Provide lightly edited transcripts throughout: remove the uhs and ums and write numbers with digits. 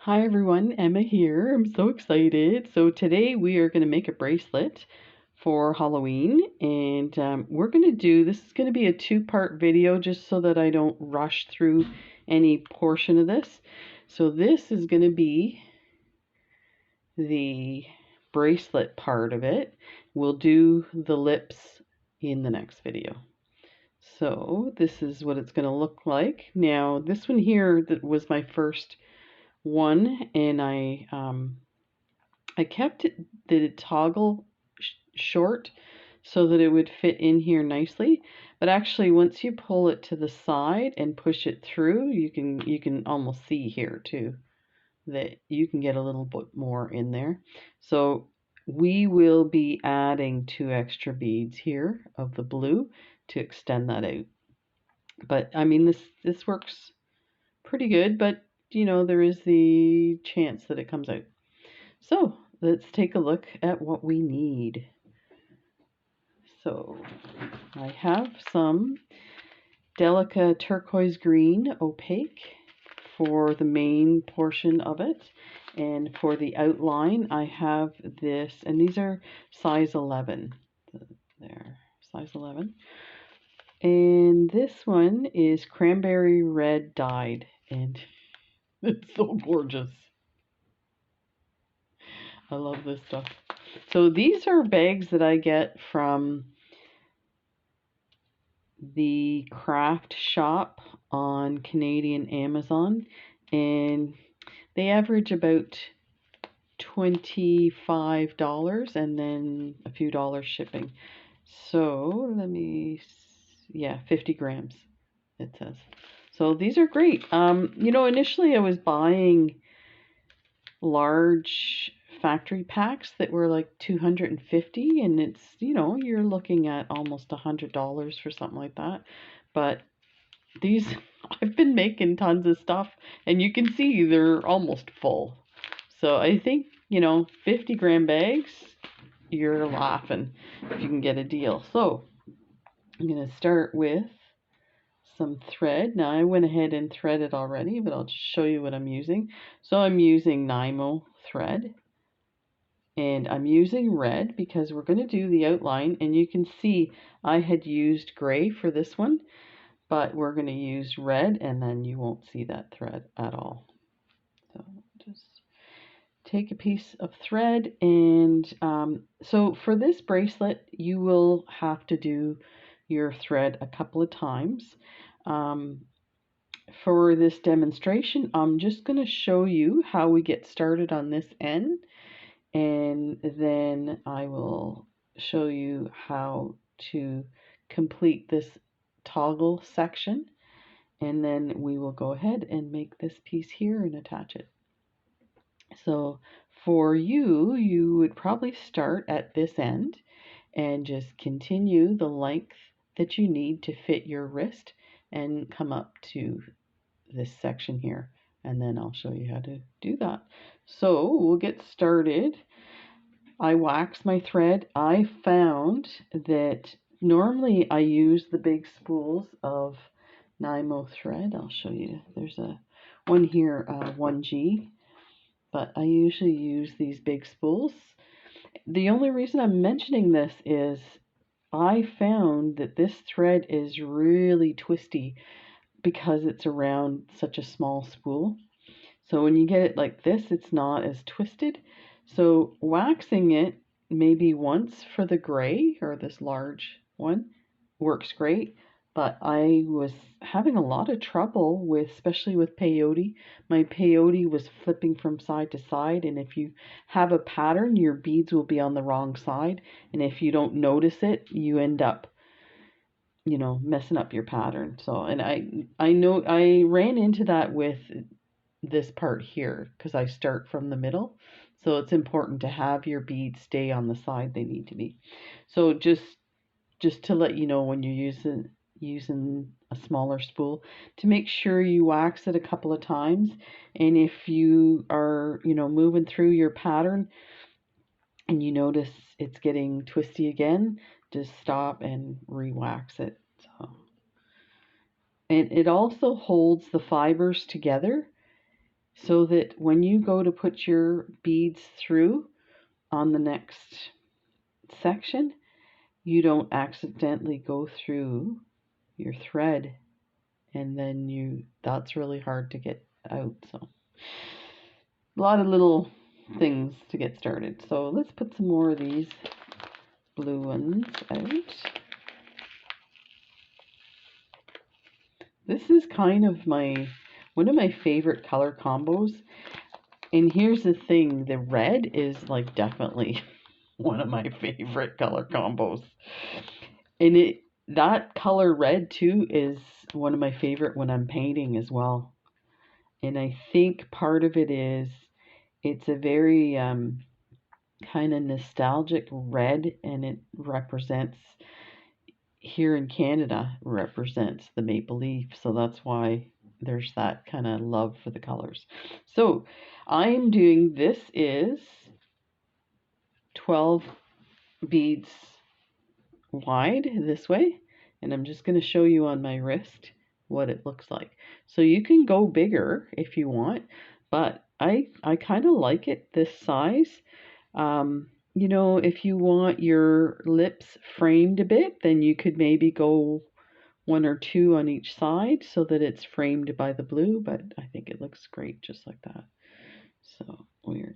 Hi everyone, Emma here. I'm so excited. So today we are going to make a bracelet for Halloween, and we're going to do, this is going to be a two-part video just so that I don't rush through any portion of this. So this is going to be the bracelet part of it. We'll do the lips in the next video. So this is what it's going to look like. Now this one here that was my first one, and I kept the toggle short so that it would fit in here nicely. But actually, once you pull it to the side and push it through, you can almost see here too that you can get a little bit more in there. So we will be adding 2 extra beads here of the blue to extend that out. But I mean, this works pretty good, but you know, there is the chance that it comes out. So let's take a look at what we need. So I have some Delica turquoise green opaque for the main portion of it. And for the outline, I have this, and these are size 11. There, size 11. And this one is cranberry red dyed, and it's so gorgeous. I love this stuff. So these are bags that I get from the craft shop on Canadian Amazon, and they average about $25 and then a few dollars shipping. So let me, yeah, 50 grams it says. So these are great. You know, initially I was buying large factory packs that were like 250, and it's, you know, you're looking at almost $100 for something like that. But these, I've been making tons of stuff, and you can see they're almost full. So I think, you know, 50-gram bags, you're laughing if you can get a deal. So I'm going to start with some thread. Now I went ahead and threaded already, but I'll just show you what I'm using. So I'm using Nymo thread, and I'm using red because we're going to do the outline, and you can see I had used gray for this one, but we're going to use red, and then you won't see that thread at all. So just take a piece of thread, and so for this bracelet you will have to do your thread a couple of times. For this demonstration, I'm just going to show you how we get started on this end, and then I will show you how to complete this toggle section, and then we will go ahead and make this piece here and attach it. So for you, you would probably start at this end and just continue the length that you need to fit your wrist and come up to this section here, and then I'll show you how to do that. So we'll get started. I wax my thread. I found that normally I use the big spools of Nymo thread. I'll show you. There's a one here, 1G, but I usually use these big spools. The only reason I'm mentioning this is I found that this thread is really twisty because it's around such a small spool. So when you get it like this, it's not as twisted. So waxing it maybe once for the gray, or this large one, works great. But I was having a lot of trouble with, especially with peyote. My peyote was flipping from side to side, and if you have a pattern, your beads will be on the wrong side, and if you don't notice it, you end up, you know, messing up your pattern. So, and I know I ran into that with this part here because I start from the middle. So it's important to have your beads stay on the side they need to be. So just to let you know, when you're using a smaller spool, to make sure you wax it a couple of times. And if you are, you know, moving through your pattern and you notice it's getting twisty again, just stop and re-wax it. And it also holds the fibers together, so that when you go to put your beads through on the next section, you don't accidentally go through your thread, and then that's really hard to get out. So a lot of little things to get started. So let's put some more of these blue ones out. This is kind of one of my favorite color combos. And here's the thing, the red is like definitely one of my favorite color combos. And that color red too is one of my favorite when I'm painting as well. And I think part of it is it's a very kind of nostalgic red, and it represents, here in Canada, represents the maple leaf. So that's why there's that kind of love for the colors. So I'm doing, this is 12 beads wide this way, and I'm just going to show you on my wrist what it looks like. So you can go bigger if you want, but I kind of like it this size. You know, if you want your lips framed a bit, then you could maybe go 1 or 2 on each side so that it's framed by the blue, but I think it looks great just like that. So you're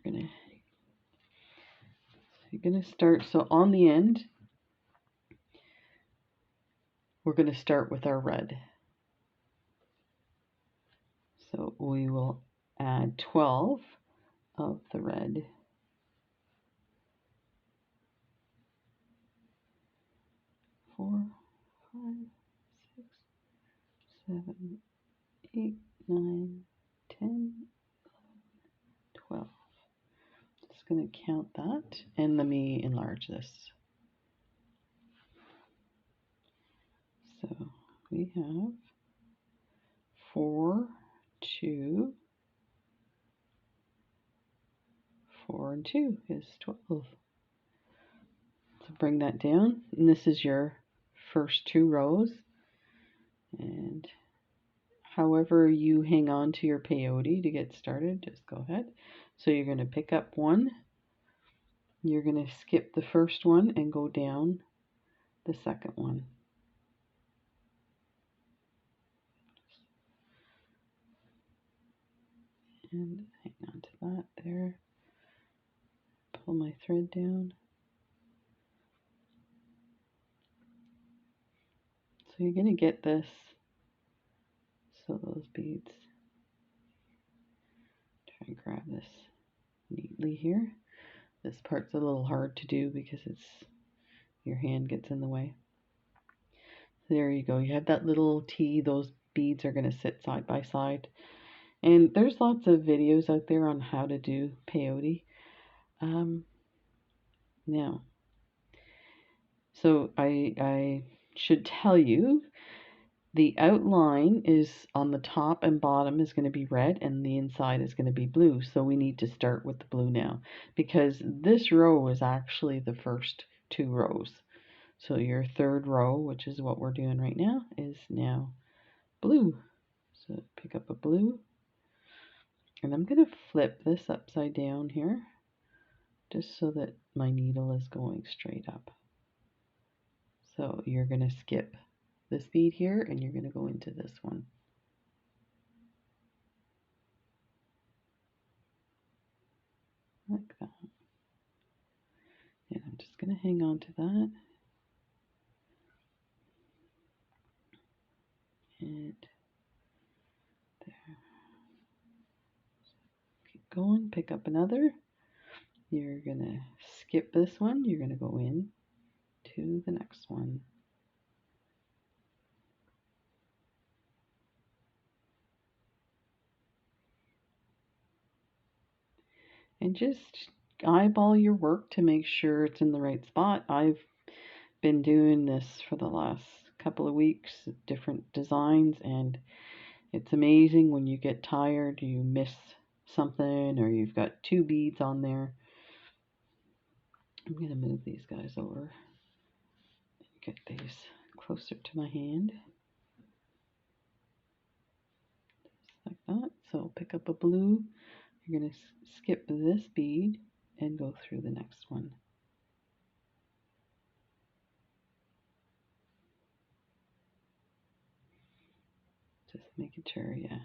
gonna start, so on the end, we're gonna start with our red. So we will add 12 of the red. 4, 5, 6, 7, 8, 9, 10, 12. Just going to count that, and let me enlarge this. So we have 4, 2, 4 and 2 is 12. So bring that down, and this is your first 2 rows. And however you hang on to your peyote to get started, just go ahead. So you're going to pick up 1, you're going to skip the first one and go down the second one. And hang on to that there. Pull my thread down. So you're going to get this, so those beads, try and grab this neatly here. This part's a little hard to do because your hand gets in the way. There you go, you have that little T, those beads are going to sit side by side. And there's lots of videos out there on how to do peyote. Now, so I should tell you, the outline is on the top and bottom is going to be red, and the inside is going to be blue. So we need to start with the blue now, because this row is actually the first 2 rows. So your third row, which is what we're doing right now, is now blue. So pick up a blue, and I'm going to flip this upside down here, just so that my needle is going straight up. So you're going to skip this bead here, and you're going to go into this one. Like that. And I'm just going to hang on to that. And there. Keep going, pick up another. You're going to skip this one. You're going to go in to the next one. And just eyeball your work to make sure it's in the right spot. I've been doing this for the last couple of weeks, different designs, and it's amazing when you get tired, you miss something, or you've got 2 beads on there. I'm going to move these guys over, get these closer to my hand. like that. So pick up a blue, you're going to skip this bead and go through the next one. Just making sure, yeah.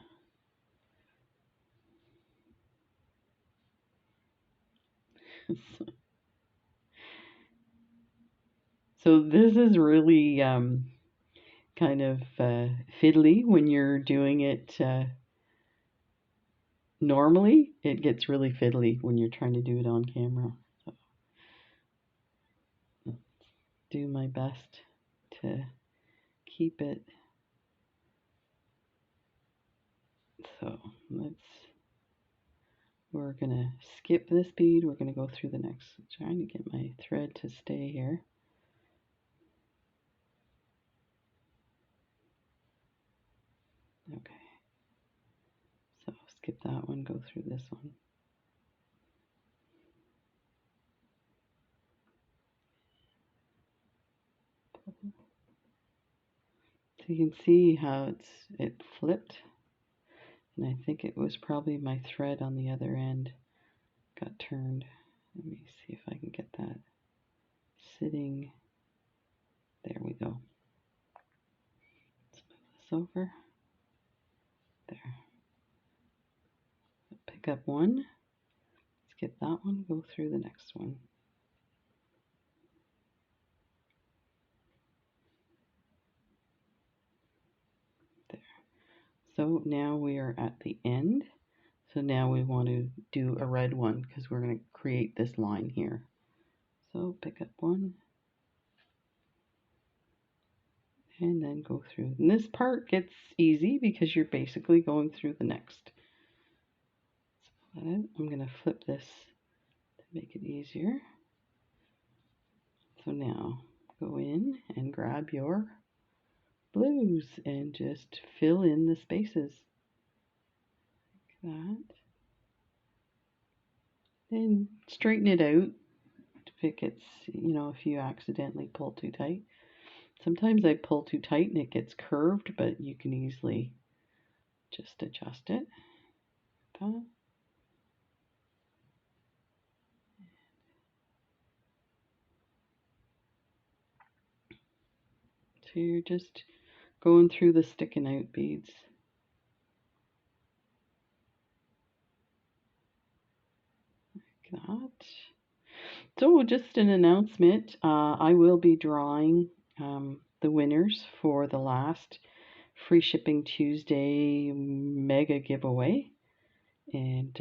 So this is really kind of fiddly when you're doing it normally. It gets really fiddly when you're trying to do it on camera. So let's do my best to keep it. So we're gonna skip this bead. We're gonna go through the next. Trying to get my thread to stay here. Okay. So skip that one, go through this one. So you can see how it flipped. And I think it was probably my thread on the other end got turned. Let me see if I can get that sitting. There we go. Let's move this over. There. Pick up one, skip that one, go through the next one. There. So now we are at the end. So now we want to do a red one because we're going to create this line here. So pick up one and then go through. And this part gets easy because you're basically going through the next. So I'm going to flip this to make it easier. So now go in and grab your blues and just fill in the spaces like that. Then straighten it out if it gets, if you accidentally pull too tight. Sometimes I pull too tight and it gets curved, but you can easily just adjust it. That. So you're just going through the sticking out beads. Like that. So just an announcement, I will be drawing the winners for the last Free Shipping Tuesday mega giveaway. And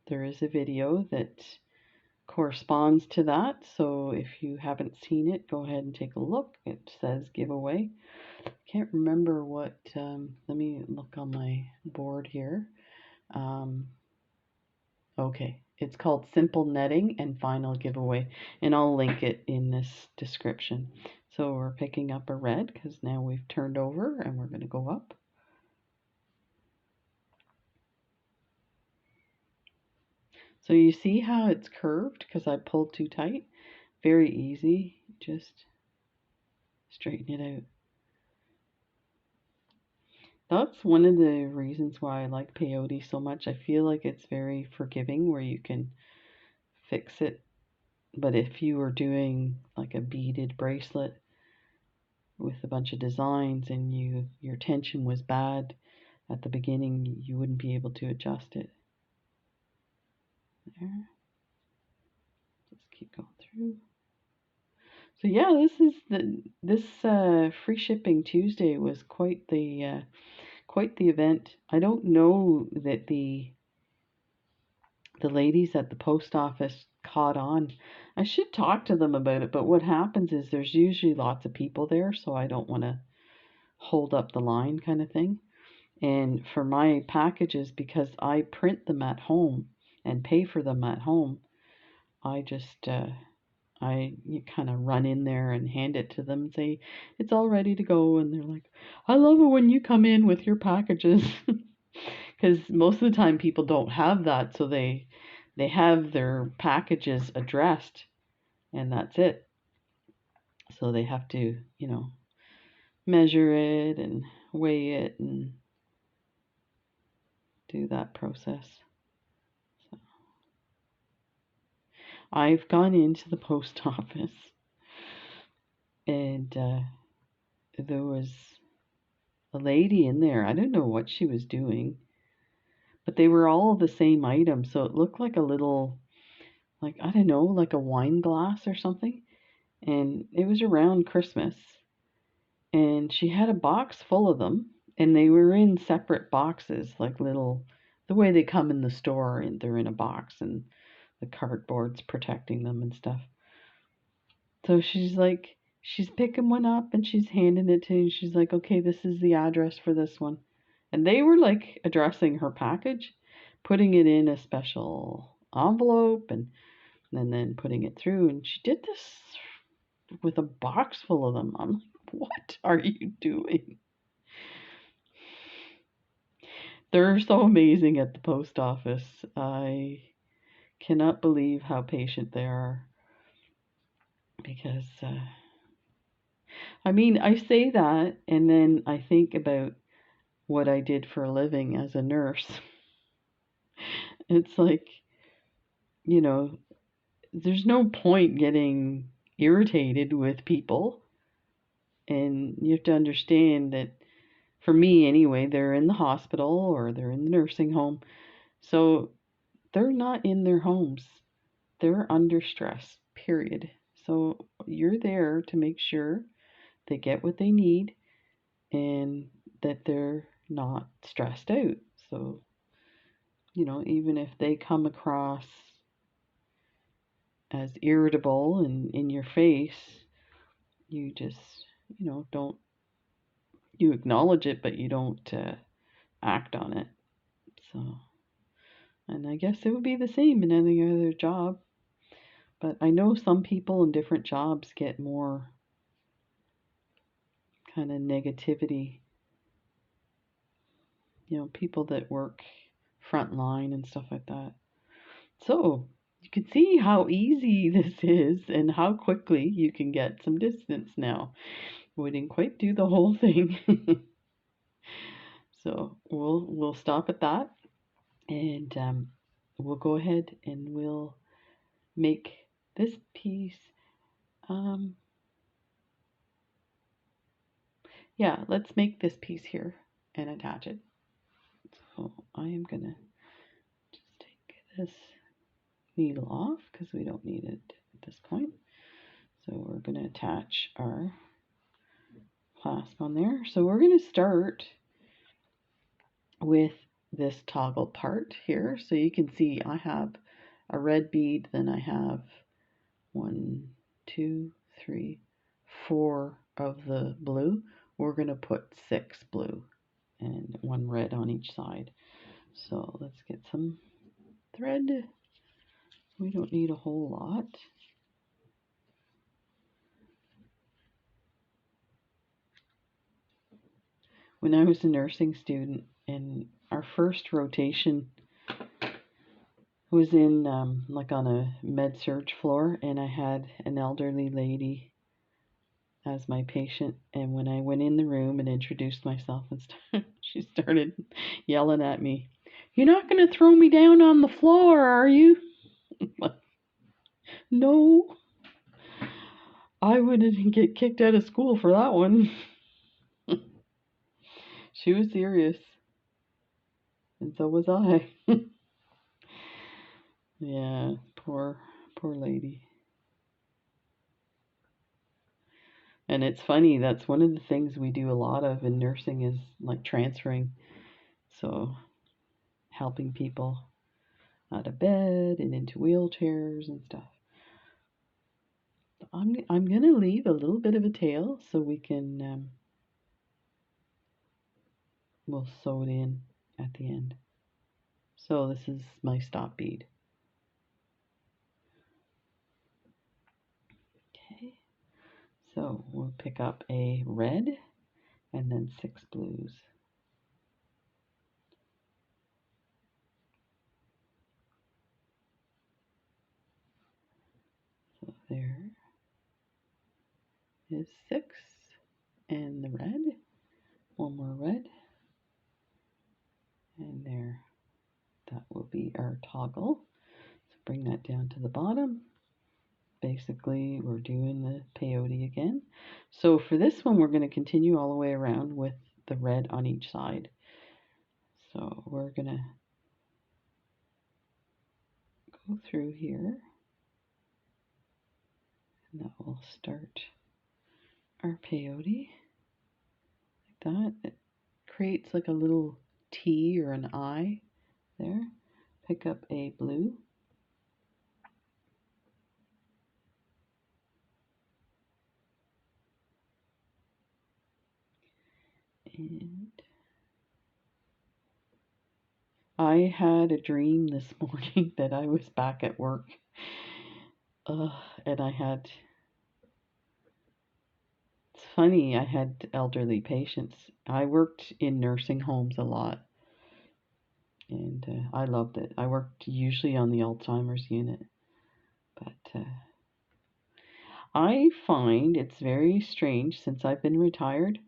there is a video that corresponds to that. So if you haven't seen it, go ahead and take a look. It says giveaway. Can't remember what, let me look on my board here. Okay, it's called Simple Netting and Final Giveaway, and I'll link it in this description. So we're picking up a red because now we've turned over and we're going to go up. So you see how it's curved because I pulled too tight? Very easy, just straighten it out. That's one of the reasons why I like peyote so much. I feel like it's very forgiving where you can fix it. But if you were doing like a beaded bracelet with a bunch of designs and your tension was bad at the beginning, you wouldn't be able to adjust it. There. Just keep going through. So yeah, this Free Shipping Tuesday was quite the event. I don't know that the ladies at the post office caught on. I should talk to them about it, but what happens is there's usually lots of people there, so I don't want to hold up the line kind of thing. And for my packages, because I print them at home and pay for them at home, I just you kind of run in there and hand it to them and say it's all ready to go, and they're like, I love it when you come in with your packages. Because most of the time people don't have that, so they have their packages addressed and that's it. So they have to, measure it and weigh it and do that process. So I've gone into the post office and there was a lady in there. I don't know what she was doing, but they were all the same item, so it looked like a little, like, I don't know, like a wine glass or something. And it was around Christmas, and she had a box full of them, and they were in separate boxes, like little, the way they come in the store, and they're in a box, and the cardboard's protecting them and stuff. So she's picking one up and she's handing it to me. She's like, okay, this is the address for this one. And they were like addressing her package, putting it in a special envelope and then putting it through. And she did this with a box full of them. I'm like, what are you doing? They're so amazing at the post office. I cannot believe how patient they are because I mean, I say that and then I think about what I did for a living as a nurse. It's like, you know, there's no point getting irritated with people. And you have to understand that, for me anyway, they're in the hospital or they're in the nursing home. So they're not in their homes. They're under stress, period. So you're there to make sure they get what they need and that they're not stressed out. So, you know, even if they come across as irritable and in your face, you just, you know, don't, you acknowledge it, but you don't act on it. So, and I guess it would be the same in any other job. But I know some people in different jobs get more kind of negativity. You know, people that work front line and stuff like that. So you can see how easy this is and how quickly you can get some distance now. We didn't quite do the whole thing. So we'll stop at that, and we'll go ahead and we'll make this piece. Um, yeah, let's make this piece here and attach it. So I am gonna just take this needle off because we don't need it at this point. So we're gonna attach our clasp on there. So we're gonna start with this toggle part here. So you can see I have a red bead, then I have 1, 2, 3, 4 of the blue. We're going to put 6 blue and 1 red on each side. So let's get some thread. We don't need a whole lot. When I was a nursing student, and our first rotation was in like on a med surg floor, and I had an elderly lady as my patient, and when I went in the room and introduced myself and she started yelling at me, "You're not going to throw me down on the floor, are you?" Like, no, I wouldn't get kicked out of school for that one. She was serious, and so was I. Yeah, poor lady. And it's funny, that's one of the things we do a lot of in nursing is like transferring. So helping people out of bed and into wheelchairs and stuff. I'm gonna leave a little bit of a tail so we can we'll sew it in at the end. So this is my stop bead. Okay, so we'll pick up a red and then 6 blues. So there is 6 and the red. One more red. And there. that will be our toggle. So bring that down to the bottom. Basically, we're doing the peyote again. So for this one, we're going to continue all the way around with the red on each side. So we're going to go through here, and that will start our peyote like that. It creates like a little T or an I there. Pick up a blue. And I had a dream this morning that I was back at work. And it's funny, I had elderly patients. I worked in nursing homes a lot, and I loved it. I worked usually on the Alzheimer's unit, but I find it's very strange since I've been retired.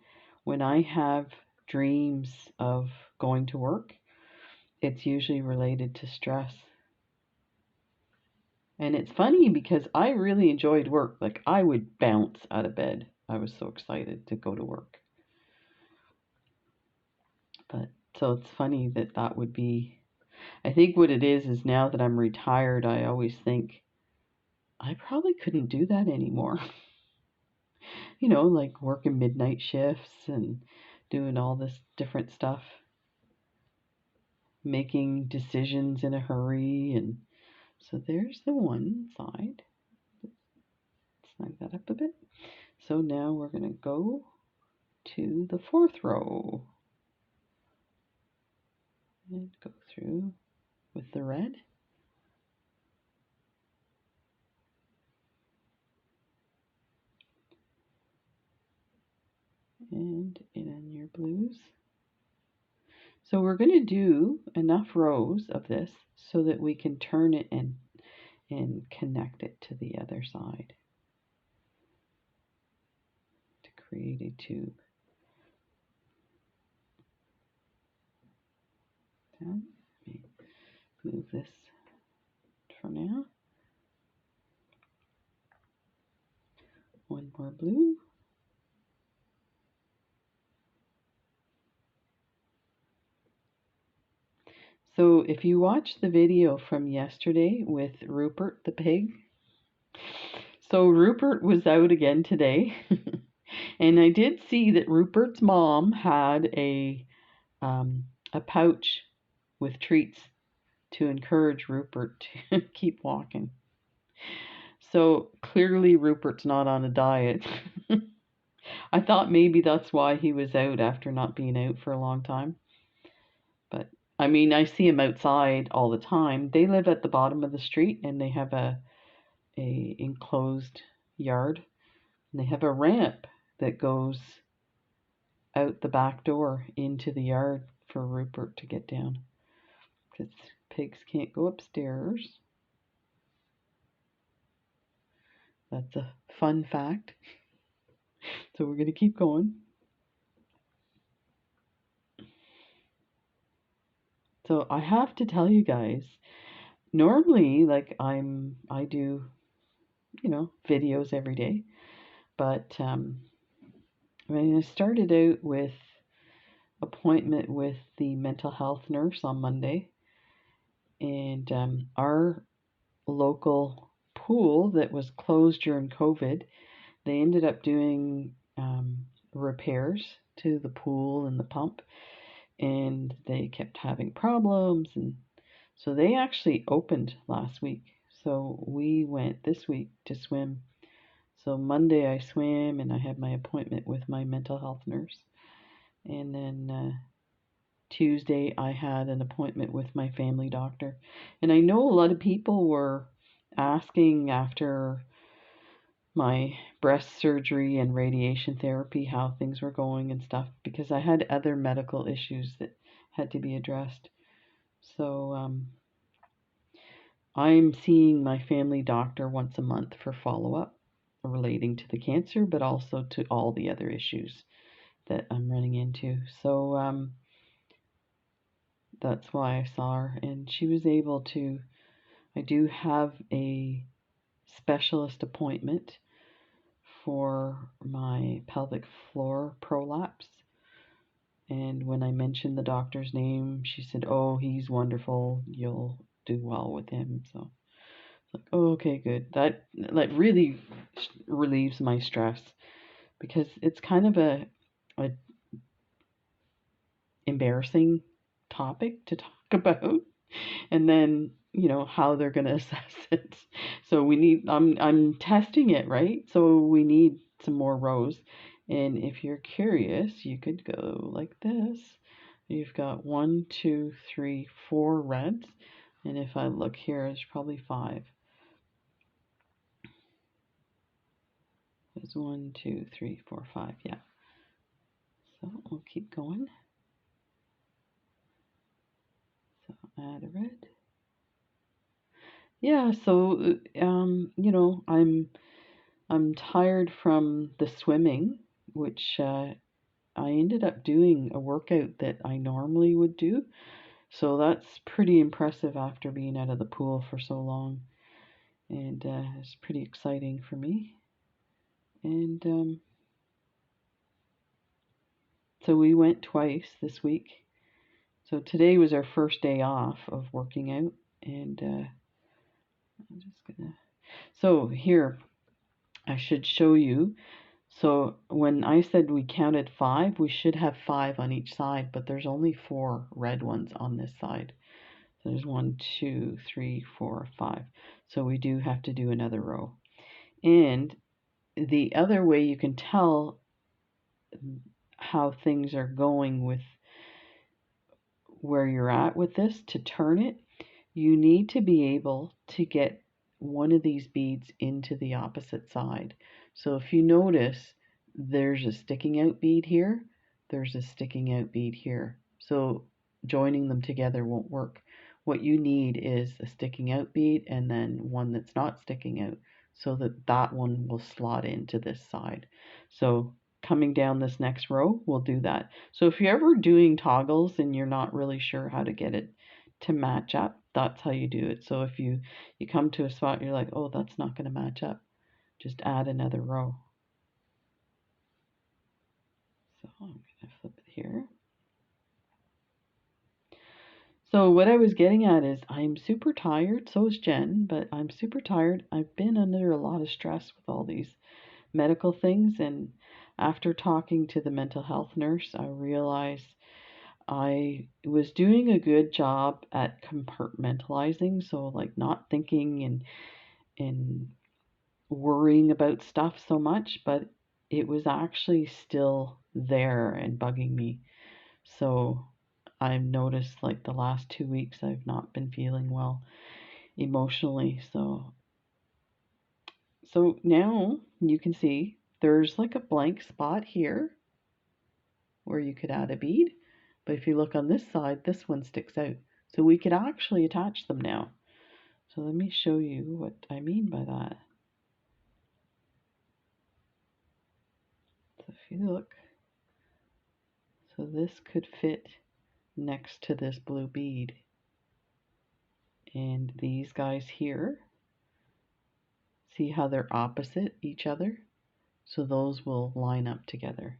When I have dreams of going to work, it's usually related to stress. And it's funny because I really enjoyed work. Like, I would bounce out of bed. I was so excited to go to work. But so it's funny that that would be, I think what it is now that I'm retired, I always think I probably couldn't do that anymore. You know, like working midnight shifts and doing all this different stuff, making decisions in a hurry. And so there's the one side. Snag that up a bit. So now we're going to go to the fourth row and go through with the red. And in your blues. So we're going to do enough rows of this so that we can turn it and connect it to the other side to create a tube. Down. Let me move this for now. One more blue. So if you watch the video from yesterday with Rupert the pig, so Rupert was out again today, and I did see that Rupert's mom had a pouch with treats to encourage Rupert to keep walking. So clearly Rupert's not on a diet. I thought maybe that's why he was out after not being out for a long time. But I mean, I see him outside all the time. They live at the bottom of the street and they have a enclosed yard. And they have a ramp that goes out the back door into the yard for Rupert to get down. Because pigs can't go upstairs. That's a fun fact. So we're going to keep going. So I have to tell you guys, normally like I do, you know, videos every day, but when I started out with appointment with the mental health nurse on Monday, and our local pool that was closed during COVID, they ended up doing repairs to the pool and the pump, and they kept having problems, and so they actually opened last week. So we went this week to swim. So Monday I swam and I had my appointment with my mental health nurse. And then Tuesday I had an appointment with my family doctor. And I know a lot of people were asking after my breast surgery and radiation therapy how things were going and stuff, because I had other medical issues that had to be addressed. So I'm seeing my family doctor once a month for follow-up relating to the cancer, but also to all the other issues that I'm running into. So that's why I saw her, and she was able to. I do have a specialist appointment for my pelvic floor prolapse. And when I mentioned the doctor's name, she said, "Oh, he's wonderful. You'll do well with him." So it's like, "Oh, okay, good." That like really relieves my stress because it's kind of a embarrassing topic to talk about, and then how they're going to assess it. So we need I'm testing it, right? So we need some more rows, and if you're curious you could go like this. You've got 1, 2, 3, 4 reds, and if I look here there's probably 5. There's 1, 2, 3, 4, 5. Yeah, so we'll keep going. So add a red. Yeah, so I'm tired from the swimming, which I ended up doing a workout that I normally would do. So that's pretty impressive after being out of the pool for so long. And it's pretty exciting for me. And so we went twice this week. So today was our first day off of working out. And I'm just gonna. So here, I should show you. So when I said we counted 5, we should have 5 on each side, but there's only 4 red ones on this side. So there's 1, 2, 3, 4, 5. So we do have to do another row. And the other way you can tell how things are going with where you're at with this, to turn it, you need to be able to get one of these beads into the opposite side. So if you notice, there's a sticking out bead here, there's a sticking out bead here. So joining them together won't work. What you need is a sticking out bead and then one that's not sticking out, so that that one will slot into this side. So coming down this next row, we'll do that. So if you're ever doing toggles and you're not really sure how to get it to match up, that's how you do it. So if you come to a spot you're like, oh, that's not going to match up, just add another row. So I'm going to flip it here. So what I was getting at is I'm super tired, so is Jen, but I'm super tired. I've been under a lot of stress with all these medical things, and after talking to the mental health nurse, I realized I was doing a good job at compartmentalizing, so like not thinking and worrying about stuff so much, but it was actually still there and bugging me. So I've noticed like the last 2 weeks I've not been feeling well emotionally. So now you can see there's like a blank spot here where you could add a bead. But if you look on this side, this one sticks out. So we could actually attach them now. So let me show you what I mean by that. So if you look, so this could fit next to this blue bead. And these guys here, see how they're opposite each other? So those will line up together.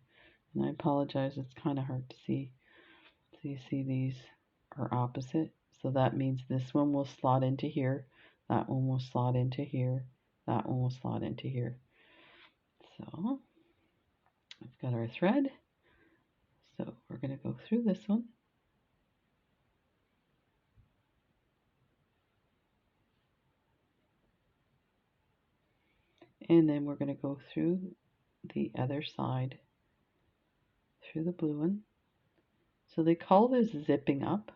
And I apologize, it's kind of hard to see. So you see these are opposite. So that means this one will slot into here, that one will slot into here, that one will slot into here. So we've got our thread. So we're going to go through this one. And then we're going to go through the other side, through the blue one. So they call this zipping up.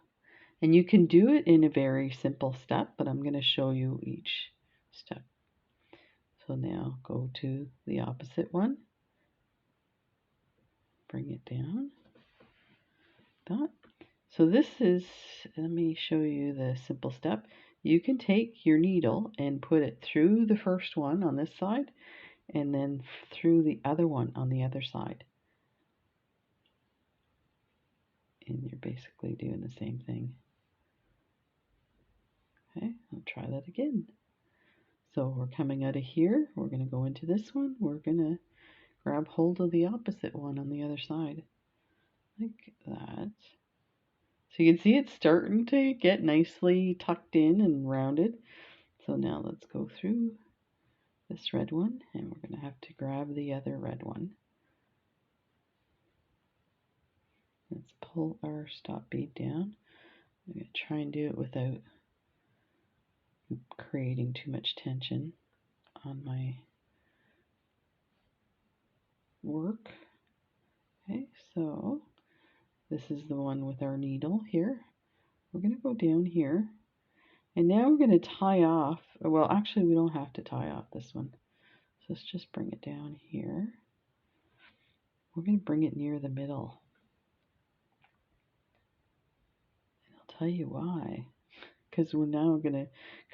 And you can do it in a very simple step, but I'm going to show you each step. So now go to the opposite one, bring it down, that. So this is, let me show you the simple step. You can take your needle and put it through the first one on this side and then through the other one on the other side. and you're basically doing the same thing. Okay, I'll try that again. So we're coming out of here, we're going to go into this one, we're going to grab hold of the opposite one on the other side, like that. So you can see it's starting to get nicely tucked in and rounded. So now let's go through this red one, and we're going to have to grab the other red one. Let's pull our stop bead down. I'm going to try and do it without creating too much tension on my work. Okay, so this is the one with our needle here. We're going to go down here, and now we're going to tie off. Well, actually, we don't have to tie off this one. So let's just bring it down here. We're going to bring it near the middle. And I'll tell you why. Because we're now going to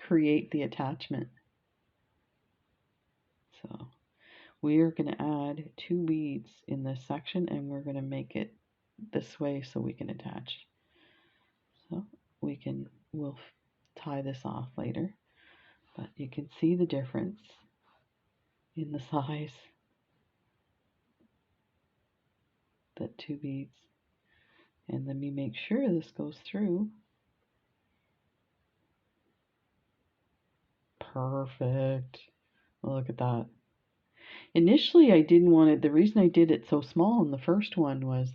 create the attachment. So we are going to add 2 beads in this section, and we're going to make it this way so we can attach. So we'll tie this off later, but you can see the difference in the size. That 2 beads, and let me make sure this goes through. Perfect. Look at that. Initially I didn't want it, the reason I did it so small in the first one was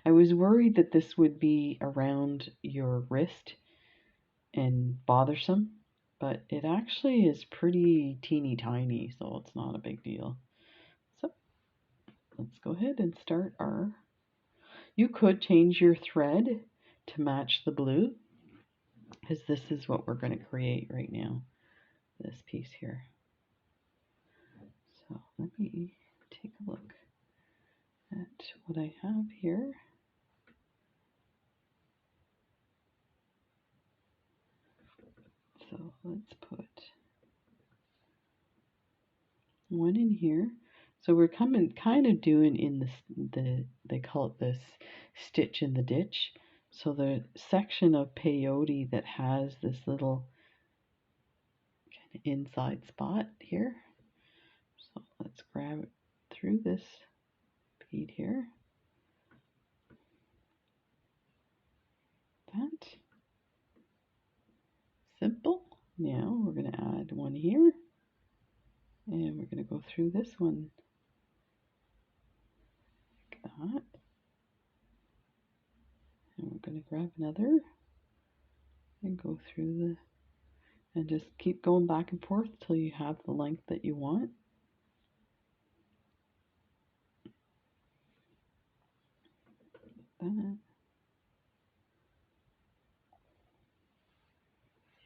I was worried that this would be around your wrist and bothersome, but it actually is pretty teeny tiny, so it's not a big deal. So let's go ahead and start our, you could change your thread to match the blue, because this is what we're going to create right now, this piece here. So let me take a look at what I have here. So let's put one in here. So we're kind of doing in they call it this stitch in the ditch. So the section of peyote that has this little kind of inside spot here. So let's grab it through this bead here. That. Simple. Now we're going to add one here. And we're going to go through this one like that. And we're going to grab another and go through the, and just keep going back and forth till you have the length that you want. That.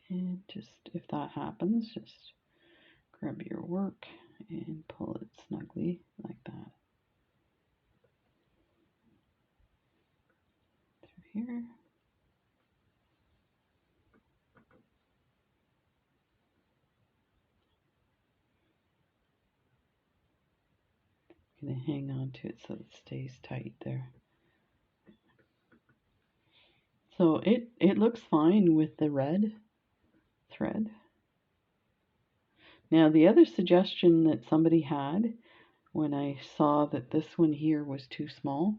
And just, if that happens, just grab your work and pull it snugly like that. Through here. I'm going to hang on to it so it stays tight there. So it looks fine with the red thread. Now the other suggestion that somebody had when I saw that this one here was too small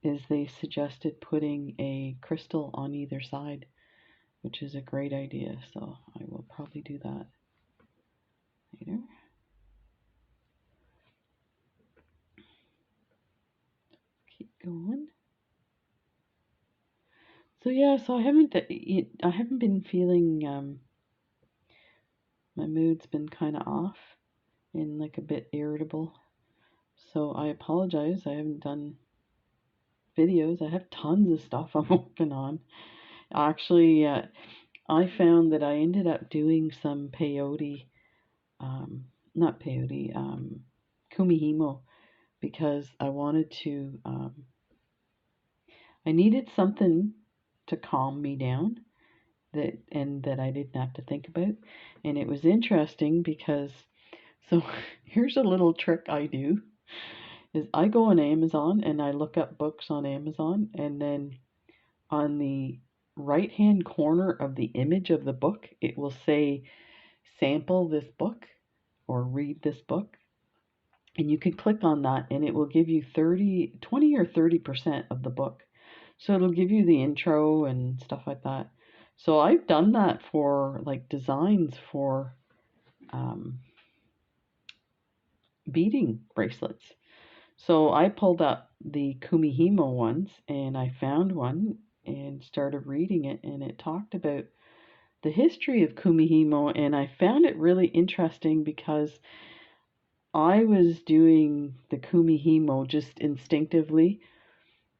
is they suggested putting a crystal on either side, which is a great idea, so I will probably do that later. Keep going. So yeah, so I haven't been feeling, my mood's been kind of off and like a bit irritable. So I apologize, I haven't done videos. I have tons of stuff I'm working on. Actually, I found that I ended up doing some peyote, not peyote, kumihimo, because I wanted to, I needed something to calm me down that I didn't have to think about. And it was interesting because, so here's a little trick I do, is I go on Amazon and I look up books on Amazon, and then on the right hand corner of the image of the book, it will say sample this book or read this book. And you can click on that and it will give you 20 or 30% of the book. So it'll give you the intro and stuff like that. So I've done that for like designs for beading bracelets. So I pulled up the Kumihimo ones and I found one and started reading it, and it talked about the history of Kumihimo, and I found it really interesting because I was doing the Kumihimo just instinctively,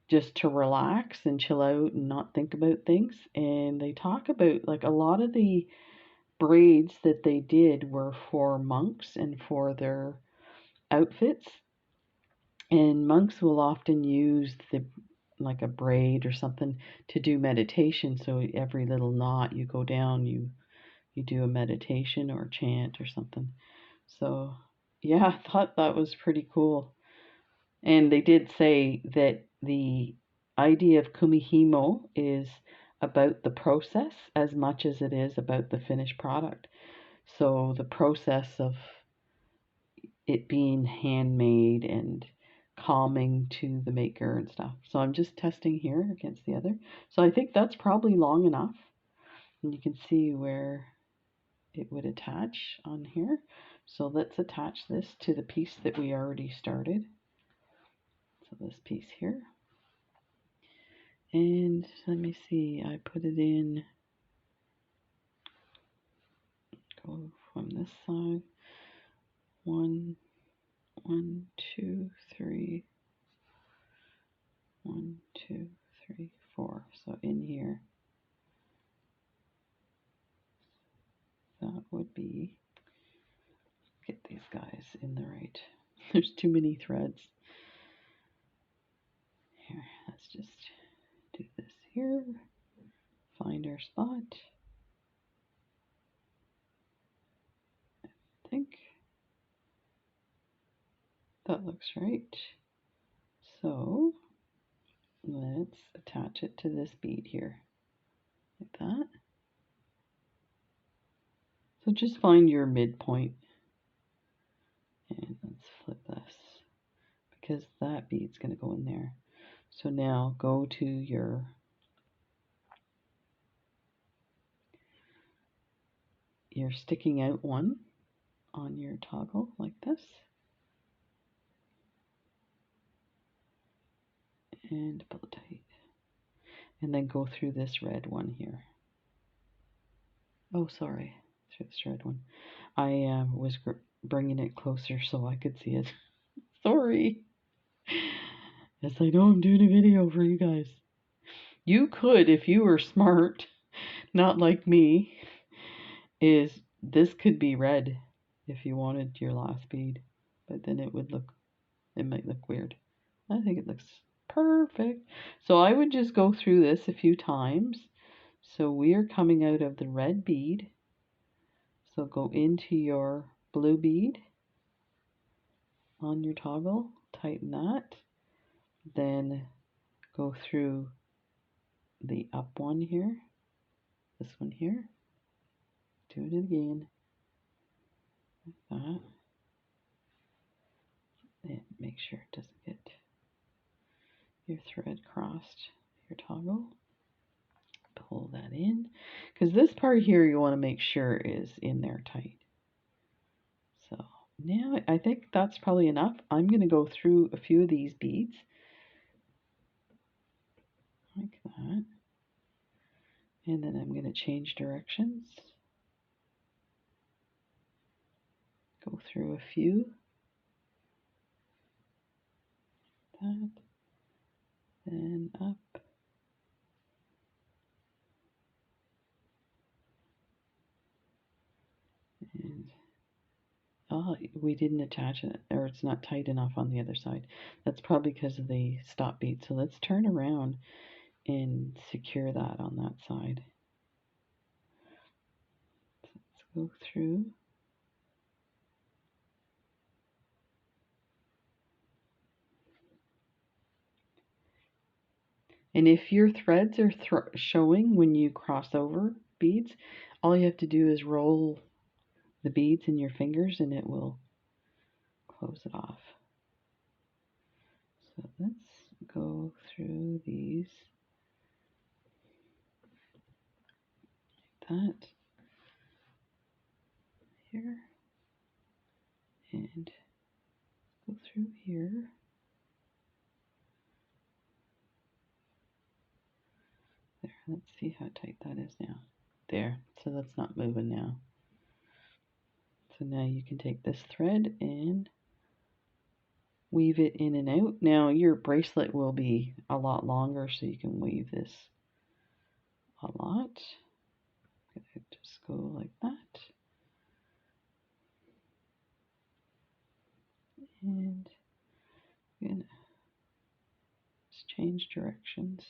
just to relax and chill out and not think about things. And they talk about like a lot of the braids that they did were for monks and for their outfits. And monks will often use the like a braid or something to do meditation. So every little knot you go down, you do a meditation or chant or something. So yeah, I thought that was pretty cool. And they did say that the idea of Kumihimo is about the process as much as it is about the finished product. So the process of it being handmade and calming to the maker and stuff. So I'm just testing here against the other. So I think that's probably long enough. And you can see where it would attach on here. So let's attach this to the piece that we already started. So this piece here. And let me see, I put it in, go from this side, 1, 1, 2, 3, 1, 2, 3, 4. So in here, that would be, get these guys in the right, there's too many threads. Here, let's just do this here, find our spot. I think that looks right. So let's attach it to this bead here, like that. So just find your midpoint, and let's flip this because that bead's going to go in there. So now go to your sticking out one on your toggle like this, and pull it tight, and then go through this red one here. Oh, sorry, through this red one. I was bringing it closer so I could see it. Sorry. Yes, I know I'm doing a video for you guys. You could, if you were smart, not like me, is this could be red if you wanted your last bead, but then it might look weird. I think it looks perfect. So I would just go through this a few times. So we are coming out of the red bead. So go into your blue bead on your toggle, tighten that, then go through the up one here, this one here, do it again, like that, and make sure it doesn't get your thread crossed your toggle. Pull that in, because this part here you want to make sure is in there tight. So now I think that's probably enough. I'm going to go through a few of these beads like that, and then I'm going to change directions, go through a few, that, then up, and oh, we didn't attach it, or it's not tight enough on the other side. That's probably because of the stop bead. So let's turn around and secure that on that side. So let's go through. And if your threads are showing when you cross over beads, all you have to do is roll the beads in your fingers and it will close it off. So let's go through these like that here and go through here. There, let's see how tight that is now. There, so that's not moving now. So now you can take this thread and weave it in and out. Now your bracelet will be a lot longer, so you can weave this a lot. Just go like that. And I'm gonna just change directions.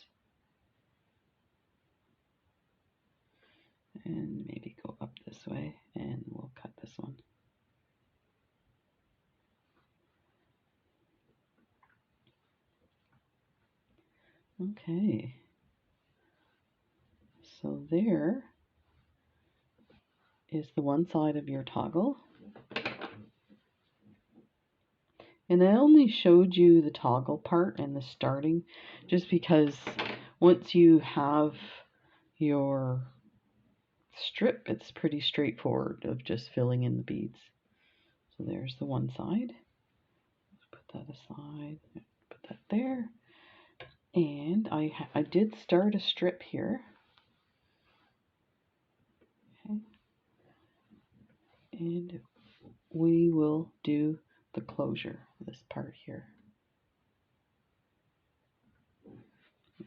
And maybe go up this way, and we'll cut this one. Okay, so there is the one side of your toggle. And I only showed you the toggle part and the starting just because once you have your strip, it's pretty straightforward of just filling in the beads. So there's the one side. Let's put that aside, put that there. And I did start a strip here. Okay. And we will do the closure, this part here.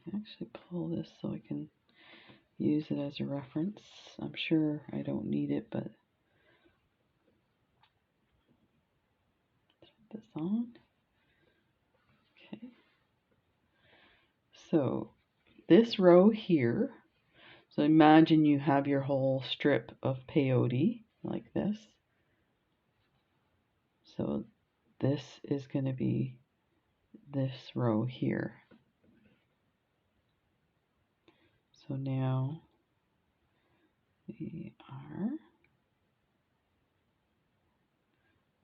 Actually pull this so I can use it as a reference. I'm sure I don't need it, but put this on. Okay. So this row here, so imagine you have your whole strip of peyote like this. So this is going to be this row here. So now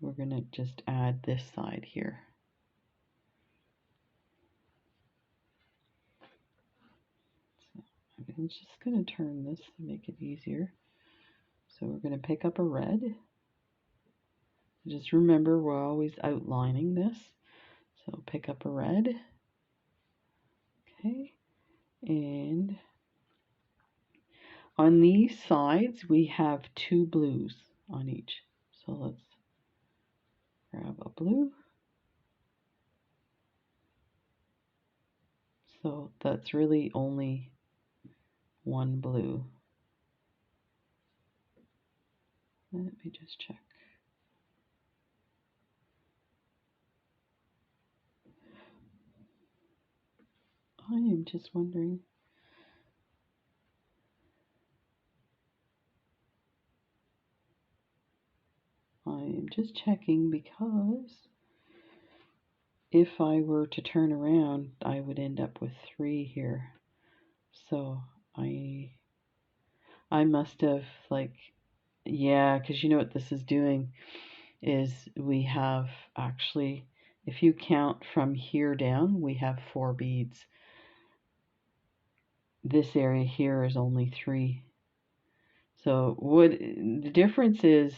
we're going to just add this side here. So I'm just going to turn this to make it easier. So we're going to pick up a red. Just remember, we're always outlining this. So pick up a red. Okay. And on these sides, we have 2 blues on each. So let's grab a blue. So that's really only 1 blue. Let me just check. I am just wondering. I am just checking because if I were to turn around, I would end up with 3 here. So I must have yeah, because you know what this is doing is we have actually, if you count from here down, we have 4 beads. This area here is only 3. So what the difference is,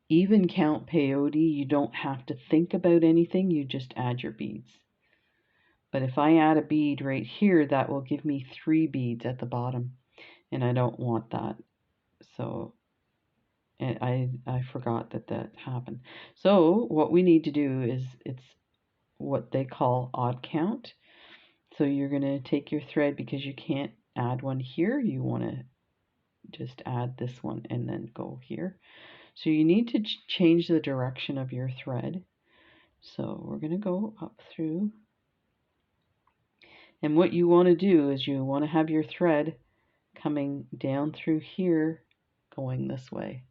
even count peyote, you don't have to think about anything, you just add your beads. But if I add a bead right here, that will give me 3 beads at the bottom, and I don't want that. So I forgot that happened. So what we need to do is, it's what they call odd count. So you're going to take your thread, because you can't add one here, you want to just add this one and then go here. So you need to change the direction of your thread. So we're going to go up through. And what you want to do is you want to have your thread coming down through here, going this way.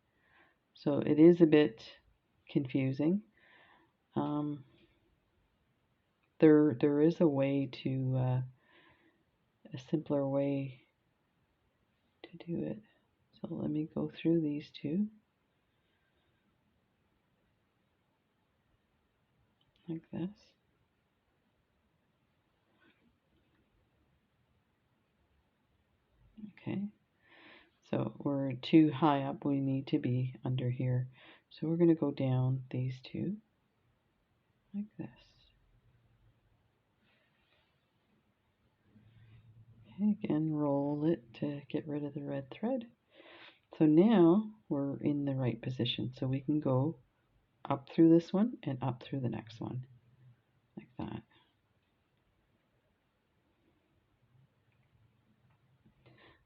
So it is a bit confusing. There is a way to a simpler way to do it. So let me go through these two like this. Okay, so we're too high up, we need to be under here. So we're going to go down these two like this. Okay, again, roll it to get rid of the red thread. So now we're in the right position, so we can go up through this one and up through the next one like that.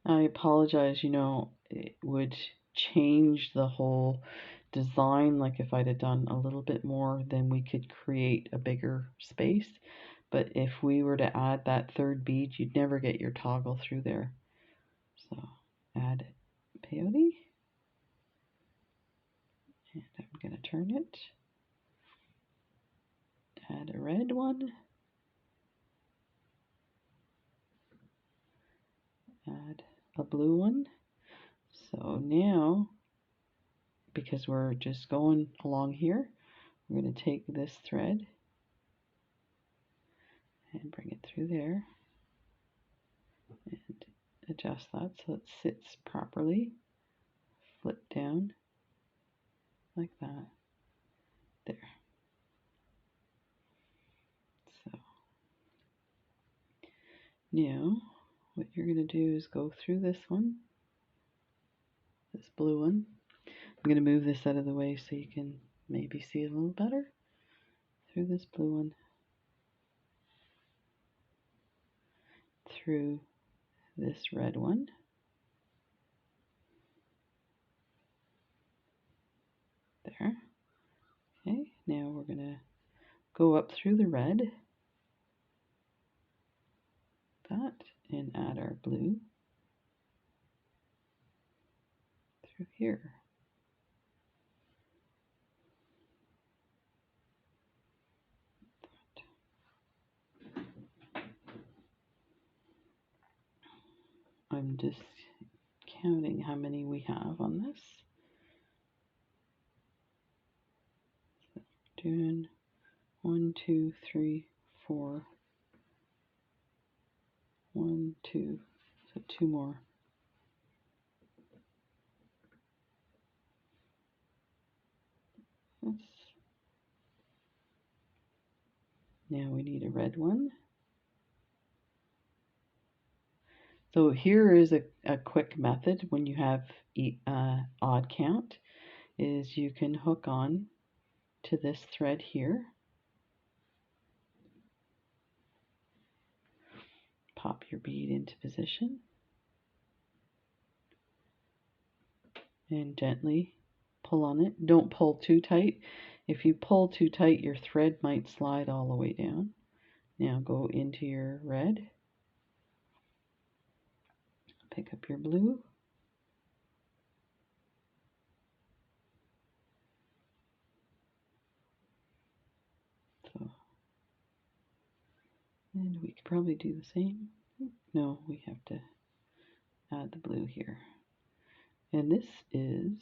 I apologize, you know, it would change the whole design. Like if I'd have done a little bit more, then we could create a bigger space. But if we were to add that third bead, you'd never get your toggle through there. So add peyote, and I'm going to turn it. Add a red one. Add a blue one. So now, because we're just going along here, we're going to take this thread and bring it through there and adjust that so it sits properly. Flip down like that. There. So now what you're going to do is go through this one, this blue one. I'm going to move this out of the way so you can maybe see it a little better. Through this blue one, through this red one, there. Okay, now we're going to go up through the red, that, and add our blue through here. I'm just counting how many we have on this. So doing 1, 2, 3, 4. 1, 2, so 2 more. That's, now we need a red one. So here is a quick method when you have odd count, is you can hook on to this thread here, pop your bead into position, and gently pull on it. Don't pull too tight. If you pull too tight, your thread might slide all the way down. Now go into your red, pick up your blue, so, and we could probably do the same. No, we have to add the blue here. And this is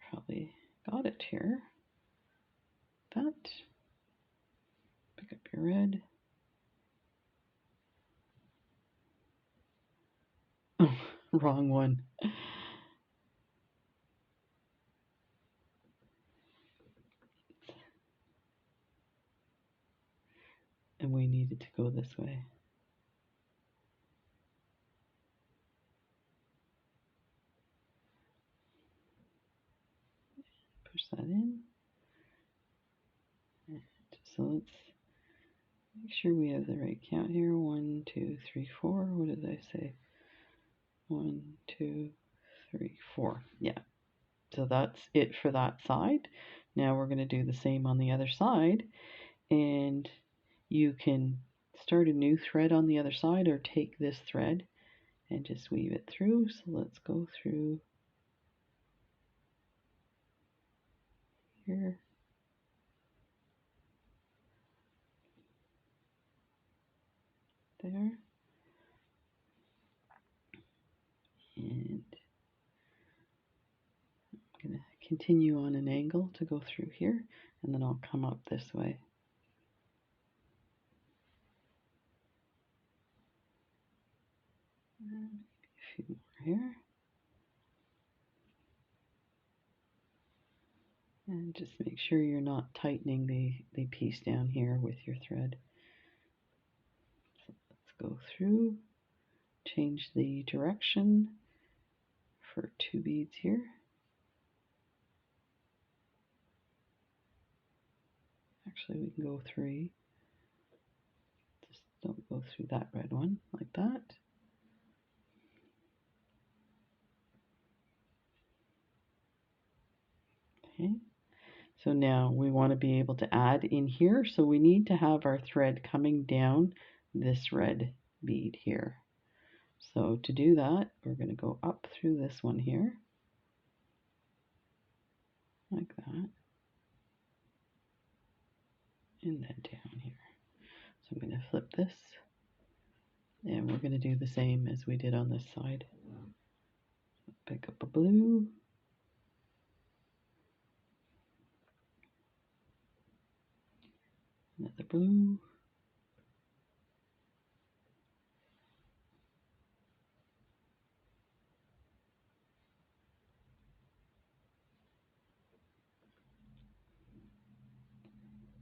probably got it here. That. Pick up your red. Oh, wrong one. And we needed to go this way. Push that in. So let's make sure we have the right count here. 1, 2, 3, 4. What did I say? 1, 2, 3, 4. Yeah. So that's it for that side. Now we're going to do the same on the other side. And you can start a new thread on the other side or take this thread and just weave it through. So let's go through here. There. going to continue on an angle to go through here, and then I'll come up this way. And a few more here. And just make sure you're not tightening the piece down here with your thread. So let's go through, change the direction for 2 beads here. Actually, we can go 3. Just don't go through that red one like that. Okay. So now we want to be able to add in here. So we need to have our thread coming down this red bead here. So to do that, we're going to go up through this one here, like that, and then down here. So I'm going to flip this, and we're going to do the same as we did on this side. Pick up a blue, another blue,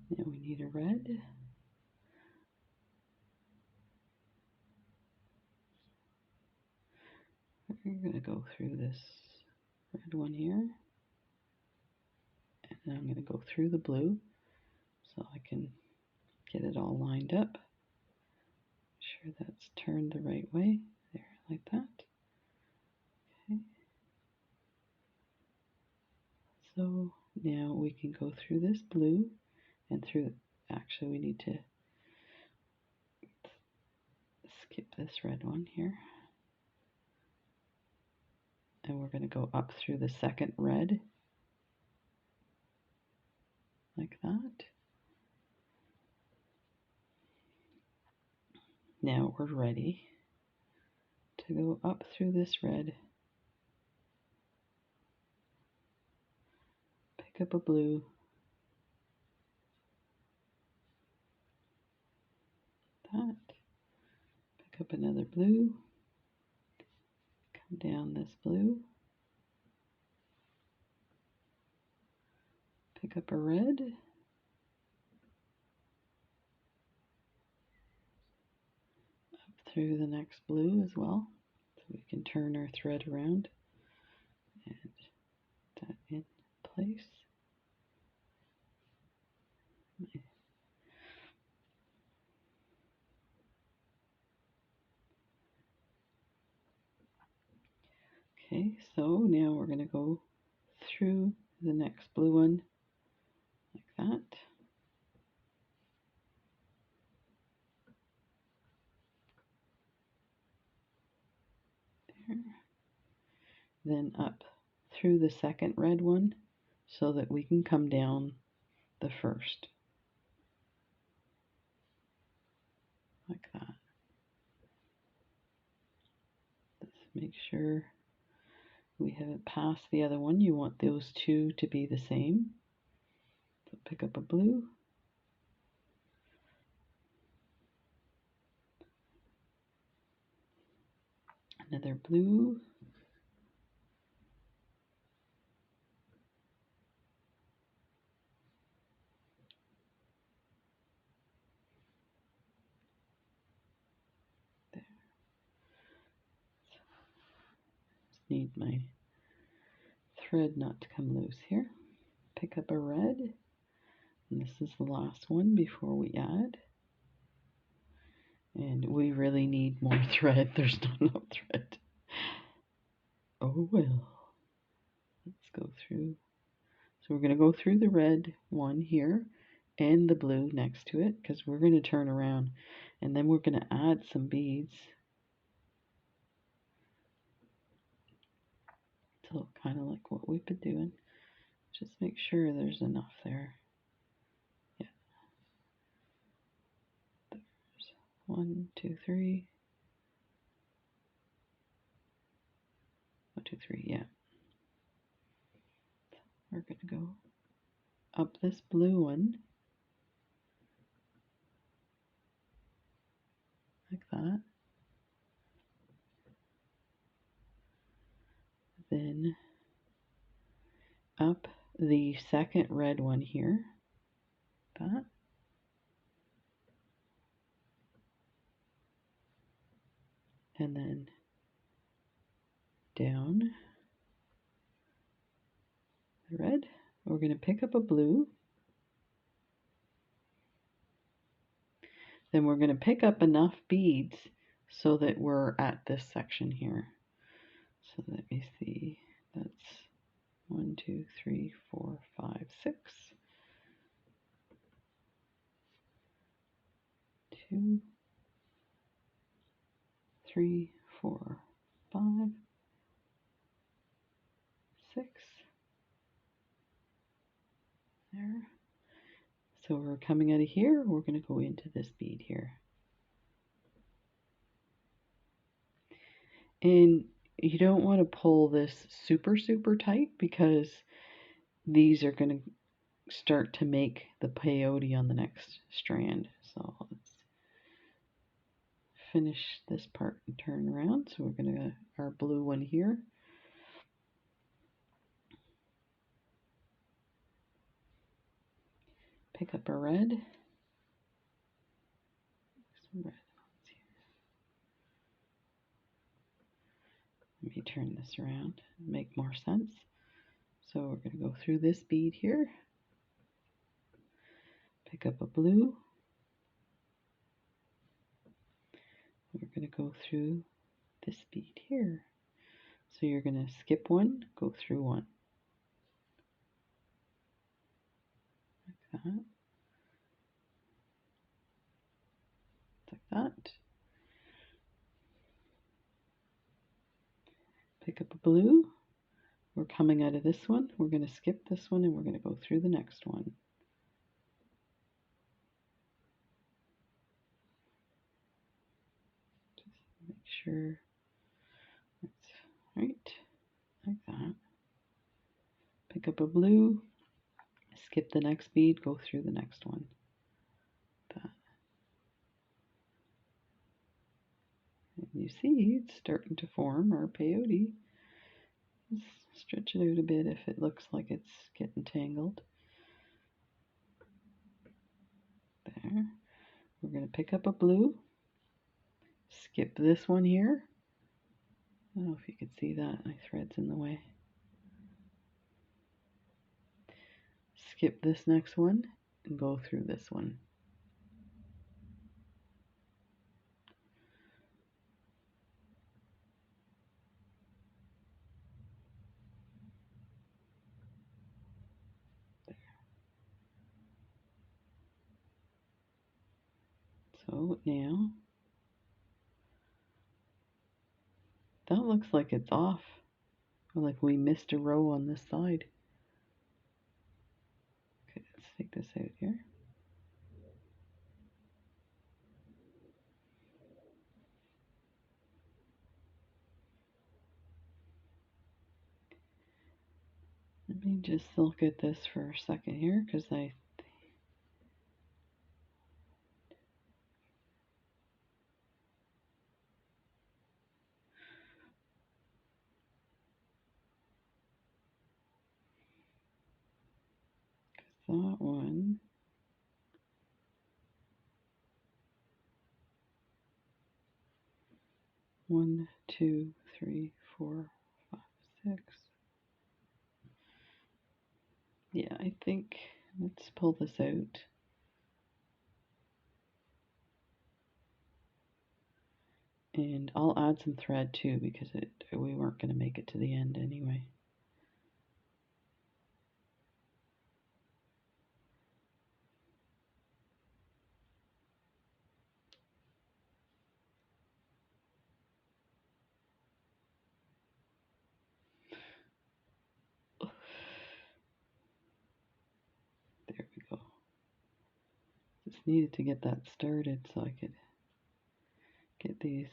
now we need a red, we're going to go through this red one here, and I'm going to go through the blue so I can get it all lined up. Sure that's turned the right way, there, like that. Okay. So now we can go through this blue and through, actually we need to skip this red one here. And we're going to go up through the second red, like that. Now we're ready to go up through this red, pick up a blue, that, pick up another blue, come down this blue, pick up a red, up through the next blue as well, so we can turn our thread around and that in place. Okay, so now we're going to go through the next blue one like that. There. Then up through the second red one so that we can come down the first. Like that. Let's make sure we haven't passed the other one. You want those two to be the same. So pick up a blue. Another blue. There. Just need my thread not to come loose here. Pick up a red. And this is the last one before we add. And we really need more thread. There's not enough thread. Oh well. Let's go through. So we're going to go through the red one here and the blue next to it because we're going to turn around. And then we're going to add some beads. So kind of like what we've been doing. Just make sure there's enough there. Yeah. There's 1, 2, 3. 1, 2, 3, yeah. we're going to go up this blue one, like that. Then up the second red one here, that. And then down the red. We're going to pick up a blue. Then we're going to pick up enough beads so that we're at this section here. So let me see, that's 1, 2, 3, 4, 5, 6. 2, 3, 4, 5, 6. There. So we're coming out of here, we're going to go into this bead here. And you don't want to pull this super tight because these are going to start to make the peyote on the next strand. So let's finish this part and turn around. So we're going to our blue one here. Pick up a red. Some red ones here. Let me turn this around and make more sense. So we're going to go through this bead here. Pick up a blue. We're going to go through this bead here. So you're going to skip one, go through one. Like that. Like that. Pick up a blue. We're coming out of this one. We're going to skip this one and we're going to go through the next one. Just make sure that's right. Like that. Pick up a blue. Skip the next bead, go through the next one. That. And you see it's starting to form our peyote. Let's stretch it out a bit if it looks like it's getting tangled. There. We're going to pick up a blue. Skip this one here. I don't know if you can see that, my thread's in the way. Skip this next one and go through this one. There. So now, that looks like it's off. Or like we missed a row on this side. Okay, let's take this out here. Let me just look at this for a second here because that one, one, two, three, four, five, six. Yeah, I think let's pull this out. And I'll add some thread too because we weren't going to make it to the end anyway. There we go. Just needed to get that started so I could get these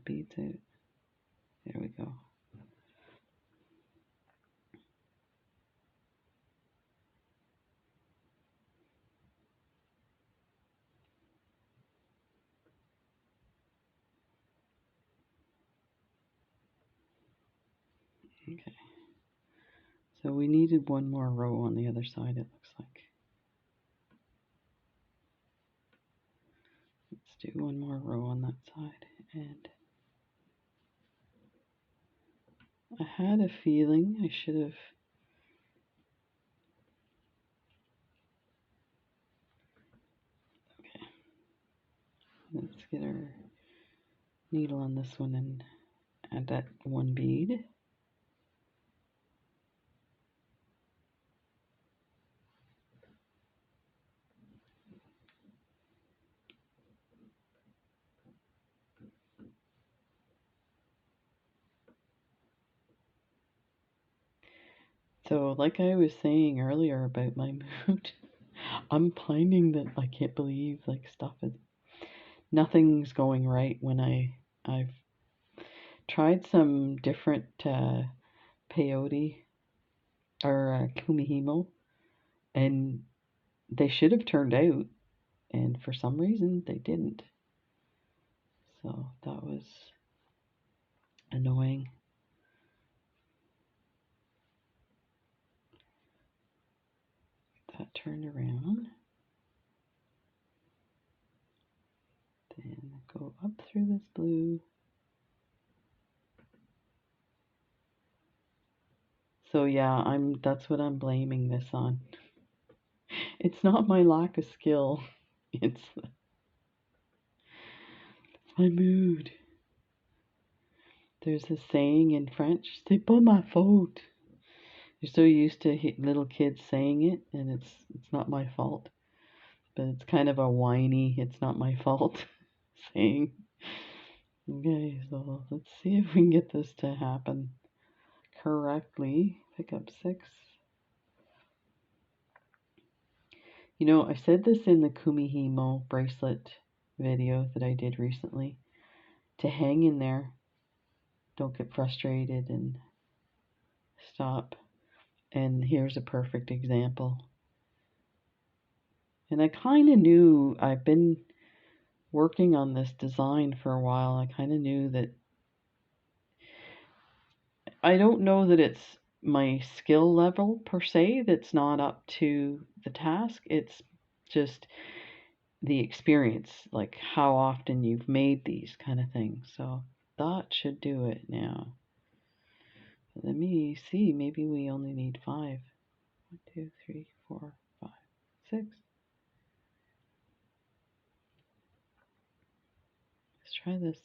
beads out. There we go. Okay, so we needed one more row on the other side, it looks like. Let's do one more row on that side. And I had a feeling I should have. Okay, let's get our needle on this one and add that one bead. So like I was saying earlier about my mood, I'm finding that I can't believe like nothing's going right when I've tried some different peyote or kumihimo, and they should have turned out, and for some reason they didn't. So that was annoying. That turned around. Then go up through this blue. So yeah, that's what I'm blaming this on. It's not my lack of skill. It's my mood. There's a saying in French, c'est pas ma faute. You're so used to little kids saying it, and it's not my fault. But it's kind of a whiny, it's not my fault saying. Okay, so let's see if we can get this to happen correctly. Pick up 6. You know, I said this in the Kumihimo bracelet video that I did recently, to hang in there, don't get frustrated and stop. And here's a perfect example. And I kind of knew, I've been working on this design for a while. I kind of knew that, I don't know that it's my skill level per se that's not up to the task. It's just the experience, like how often you've made these kind of things. So that should do it now. Let me see, maybe we only need 5. 1, 2, 3, 4, 5, 6. Let's try this.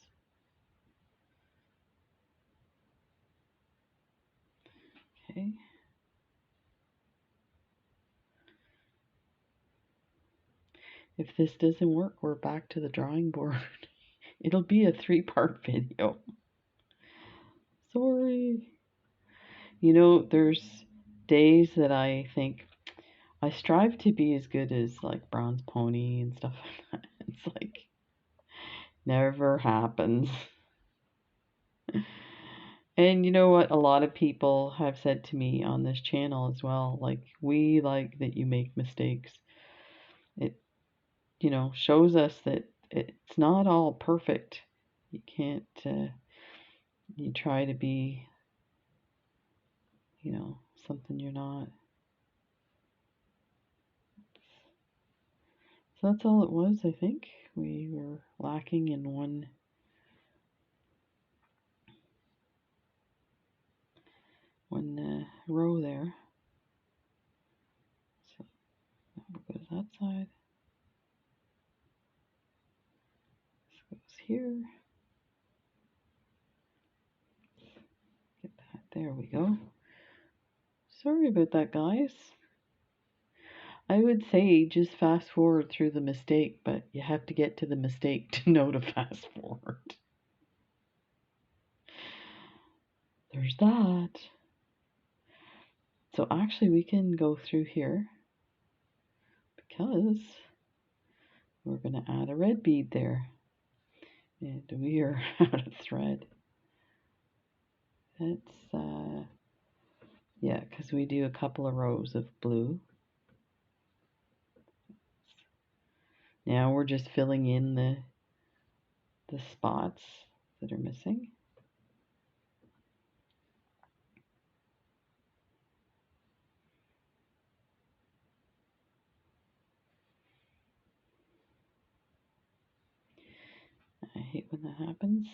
Okay. If this doesn't work, we're back to the drawing board. It'll be a 3-part video. Sorry. You know, there's days that I think I strive to be as good as like Bronze Pony and stuff like that. It's like never happens. And you know what? A lot of people have said to me on this channel as well, like, we like that you make mistakes. It, shows us that it's not all perfect. You can't, you try to be, something you're not. So that's all it was, I think. We were lacking in one row there. So that goes that side. This goes here. Get that. There we go. Sorry about that, guys. I would say just fast forward through the mistake, but you have to get to the mistake to know to fast forward. There's that. So actually we can go through here because we're going to add a red bead there. And we are out of thread. That's, yeah, because we do a couple of rows of blue. Now we're just filling in the spots that are missing. I hate when that happens.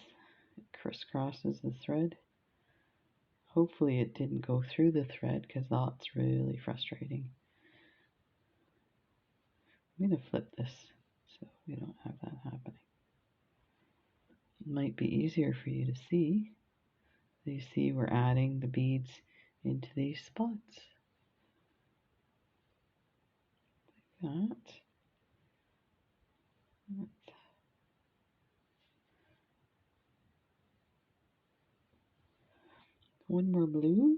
It crisscrosses the thread. Hopefully it didn't go through the thread because that's really frustrating. I'm going to flip this so we don't have that happening. It might be easier for you to see. You see we're adding the beads into these spots. Like that. One more blue.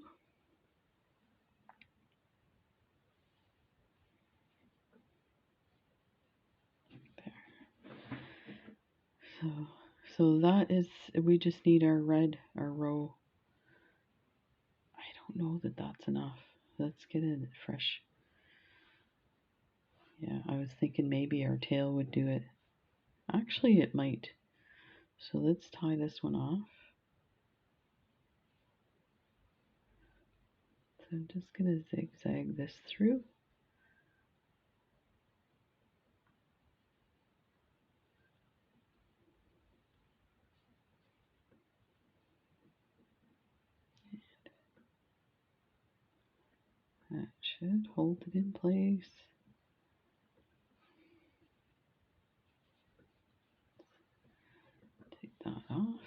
So that is, we just need our red, our row. I don't know that that's enough. Let's get a fresh. Yeah, I was thinking maybe our tail would do it. Actually, it might. So let's tie this one off. So I'm just going to zigzag this through. That should hold it in place. Take that off.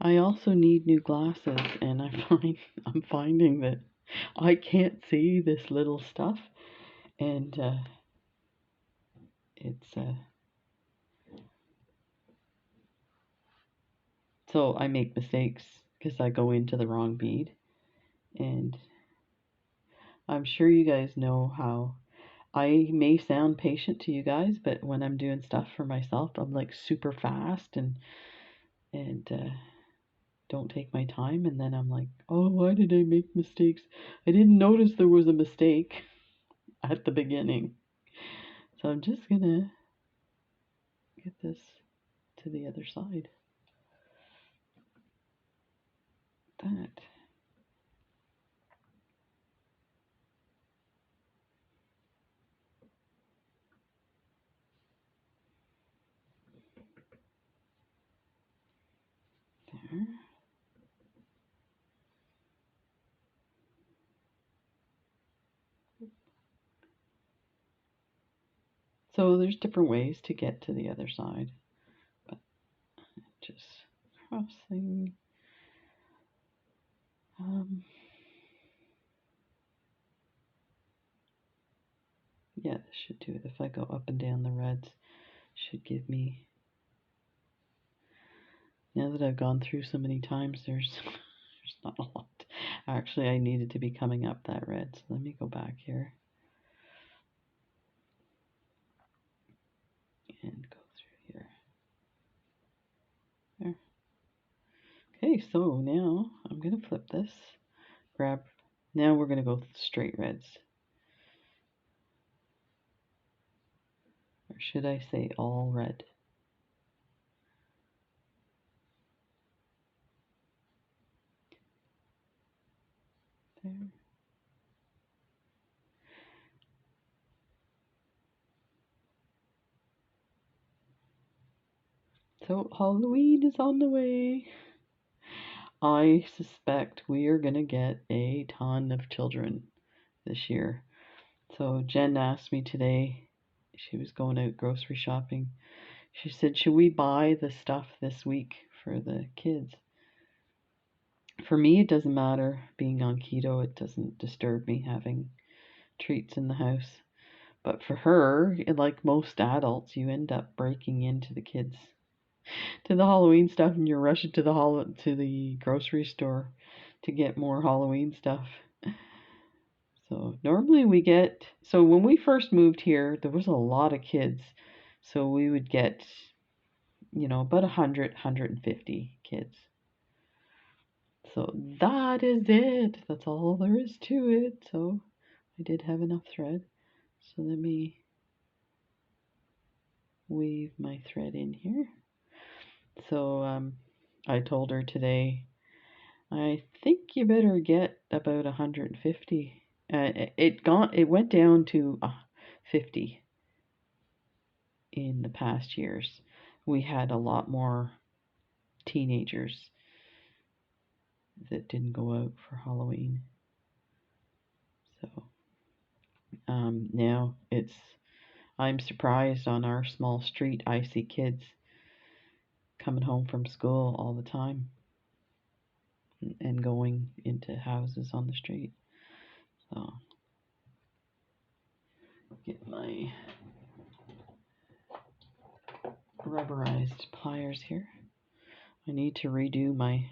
I also need new glasses, and I'm finding that I can't see this little stuff, and it's so I make mistakes because I go into the wrong bead, and I'm sure you guys know how I may sound patient to you guys, but when I'm doing stuff for myself, I'm like super fast and don't take my time, and then I'm like, oh, why did I make mistakes? I didn't notice there was a mistake at the beginning. So I'm just gonna get this to the other side. That. There. So there's different ways to get to the other side, but just crossing. Yeah, this should do it. If I go up and down the reds, should give me. Now that I've gone through so many times, there's not a lot. Actually, I needed to be coming up that red, so let me go back here and go through here. There. Okay, so now I'm going to flip this, grab, now we're going to go straight reds. Or should I say all red? There. So Halloween is on the way. I suspect we are going to get a ton of children this year. So Jen asked me today, she was going out grocery shopping. She said, should we buy the stuff this week for the kids? For me, it doesn't matter being on keto. It doesn't disturb me having treats in the house. But for her, like most adults, you end up breaking into the kids to the Halloween stuff, and you're rushing to the grocery store to get more Halloween stuff. So normally so when we first moved here, there was a lot of kids. So we would get, about 100, 150 kids. So that is it. That's all there is to it. So I did have enough thread. So let me weave my thread in here. So I told her today, I think you better get about 150 It went down to 50 in the past years. We had a lot more teenagers that didn't go out for Halloween. So now I'm surprised on our small street. I see kids coming home from school all the time and going into houses on the street. So get my rubberized pliers here. I need to redo my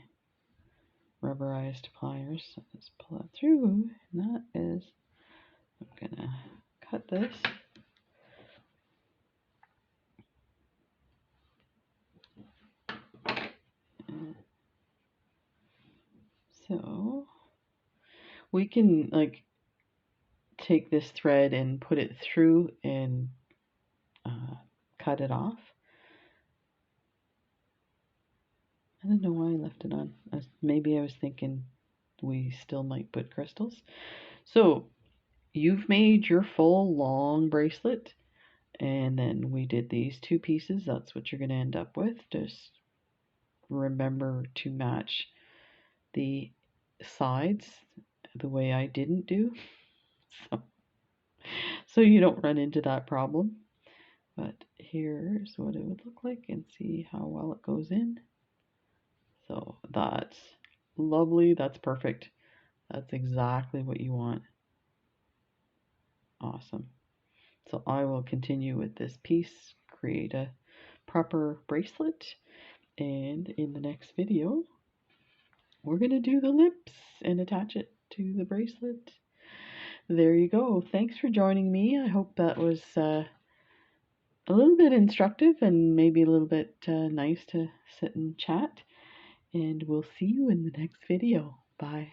rubberized pliers. So let's pull that through. And that is, I'm gonna cut this. So we can like take this thread and put it through and cut it off. I don't know why I left it on. Maybe I was thinking we still might put crystals. So you've made your full long bracelet, and then we did these two pieces. That's what you're going to end up with. Just remember to match the sides the way I didn't do, so you don't run into that problem. But here's what it would look like, and see how well it goes in. So that's lovely. That's perfect. That's exactly what you want. Awesome. So I will continue with this piece, create a proper bracelet, and in the next video we're going to do the lips and attach it to the bracelet. There you go. Thanks for joining me. I hope that was a little bit instructive and maybe a little bit nice to sit and chat. And we'll see you in the next video. Bye.